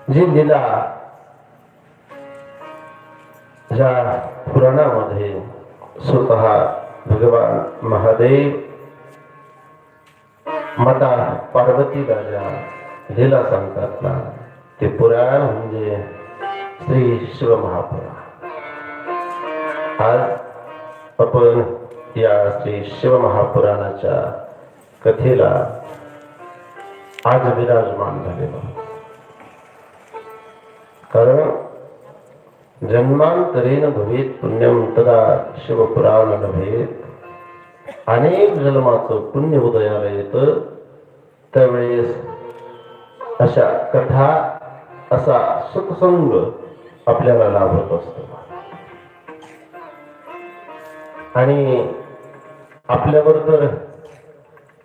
जी लीला ज्या पुराणामध्ये स्वतः भगवान महादेव माता पार्वतीला ज्या लीला सांगतात ना, ते पुराण म्हणजे श्री शिव महापुराण. आज आपण या श्री शिव महापुराणाच्या कथेला आज विराजमान झालेलो. कारण जन्मांतरेण भवेत पुण्यम तदा शिवपुराण लभेत. अनेक जन्माचं पुण्य उदयाला येतं, त्यावेळेस अशा कथा, असा सत्संग आपल्याला लाभत असतो. आणि आपल्यावर तर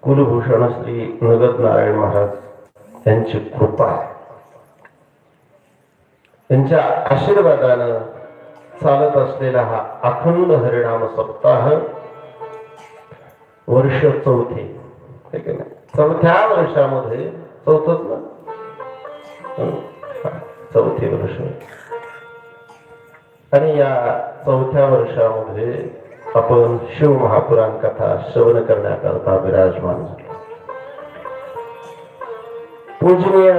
कुलभूषण श्री नगद नारायण महाराज यांची कृपा आहे. त्यांच्या आशीर्वादानं चालत असलेला हा अखंड हरिनाम सप्ताह वर्ष चौथे, ठीक आहे ना, चौथ्या वर्षामध्ये, चौथच ना, चौथे वर्ष. आणि या चौथ्या वर्षामध्ये आपण शिव महापुराण कथा श्रवण करण्याकरता विराजमान झालो. पूजनीय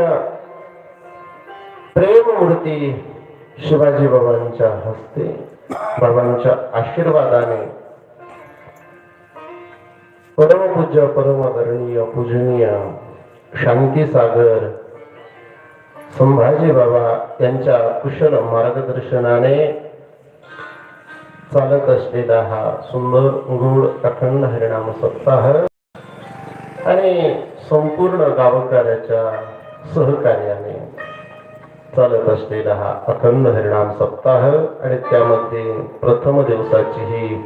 प्रेममूर्ती शिवाजी बाबांच्या हस्ते, बाबांच्या आशीर्वादाने परमपूज्य परमादरणीय पूजनीय शांतीसागर संभाजी बाबा यांच्या कुशल मार्गदर्शनाने चालत असलेला हा सुंदर गोड अखंड हरिनाम सप्ताह आणि संपूर्ण गावकऱ्याच्या सहकार्याने चालत असलेला हा अखंड हरिनाम सप्ताह, आणि त्यामध्ये प्रथम दिवसाची ही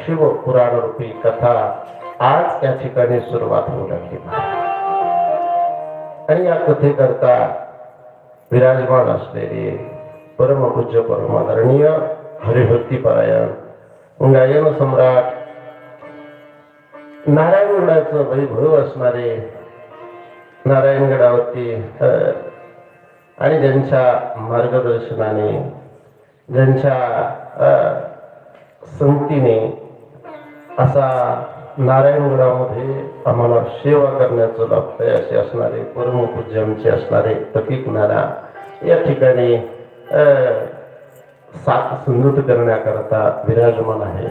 शिव पुराण रूपी कथा आज या ठिकाणी सुरुवात होऊ लागली. आणि या कथेकरता विराजमान असलेले परमपूज्य परमादरणीय हरिभक्तीपरायण गायन सम्राट नारायणगडाचं वैभव असणारे नारायणगडावरती आणि ज्यांच्या मार्गदर्शनाने, ज्यांच्या संगतीने असा नारायणगडामध्ये आम्हाला सेवा करण्याचं लाभतंय असे असणारे परमपूज्य आमचे असणारे तपिक नाना या ठिकाणी साथ संगत करण्याकरता विराजमान आहे.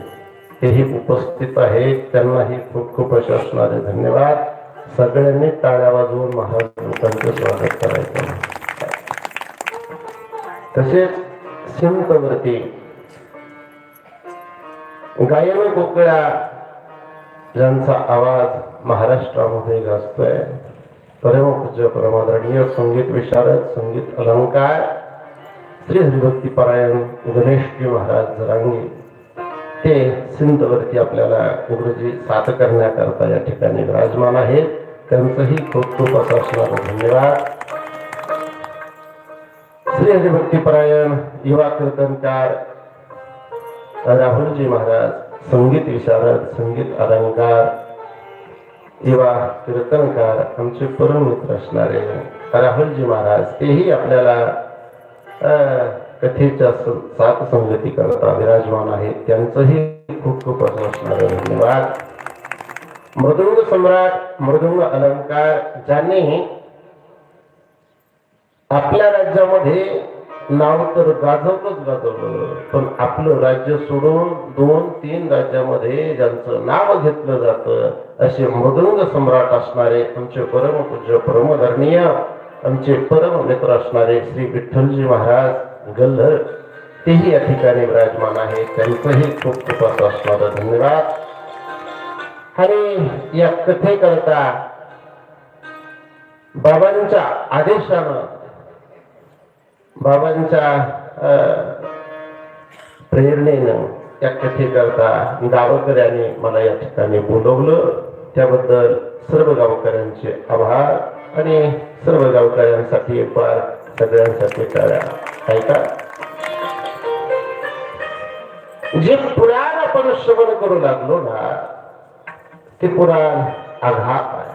तेही उपस्थित आहेत. त्यांनाही खूप खूप असे असणारे धन्यवाद. सगळ्यांनी टाळ्या वाजवून महाराज लोकांचे स्वागत करायचं. तसेच सिंहवरती गायन कोकिळा ज्यांचा आवाज महाराष्ट्रामध्ये गाजतोय, परमपूज्य परमादरणीय संगीत विशारद, संगीत अलंकार श्री हरिभक्तीपरायण गणेशजी महाराज जरांगे, ते सिंधवरती आपल्याला गुरुजी साथ करण्याकरता या ठिकाणी विराजमान आहेत. त्यांचंही खूप खूप असं असणारं धन्यवाद. श्री हरिभक्तीपरायण युवा कीर्तनकार राहुलजी महाराज, संगीत विशारद, संगीत अलंकार, युवा कीर्तनकार आमचे परम मित्र असणारे राहुलजी महाराज, तेही आपल्याला कथेच्या साथ संगती करता विराजमान आहेत. त्यांचंही खूप खूप असं असणारं धन्यवाद. मृदुंग सम्राट, मृदुंग अलंकार, ज्यांनी आपल्या राज्यामध्ये नाव तर गाजवलं, पण आपलं राज्य सोडून 2-3 राज्यामध्ये ज्यांचं नाव घेतलं जातं असे मृदुंग सम्राट असणारे आमचे परमपूज्य परमदरणीय आमचे परम मित्र असणारे श्री विठ्ठलजी महाराज गल्हर, तेही या ठिकाणी विराजमान आहेत. त्यांचंही खूप खूप असं असणारं धन्यवाद. आणि या कथेकरता बाबांच्या आदेशानं, बाबांच्या प्रेरणेनं या कथेकरता गावकऱ्यांनी मला या ठिकाणी बोलवलं. त्याबद्दल सर्व गावकऱ्यांचे आभार. आणि सर्व गावकऱ्यांसाठी एक बार सगळ्यांसाठी टाळ्या. ऐका, जे पुराण आपण श्रवण करू लागलो ना, ते पुराण आघात आहे.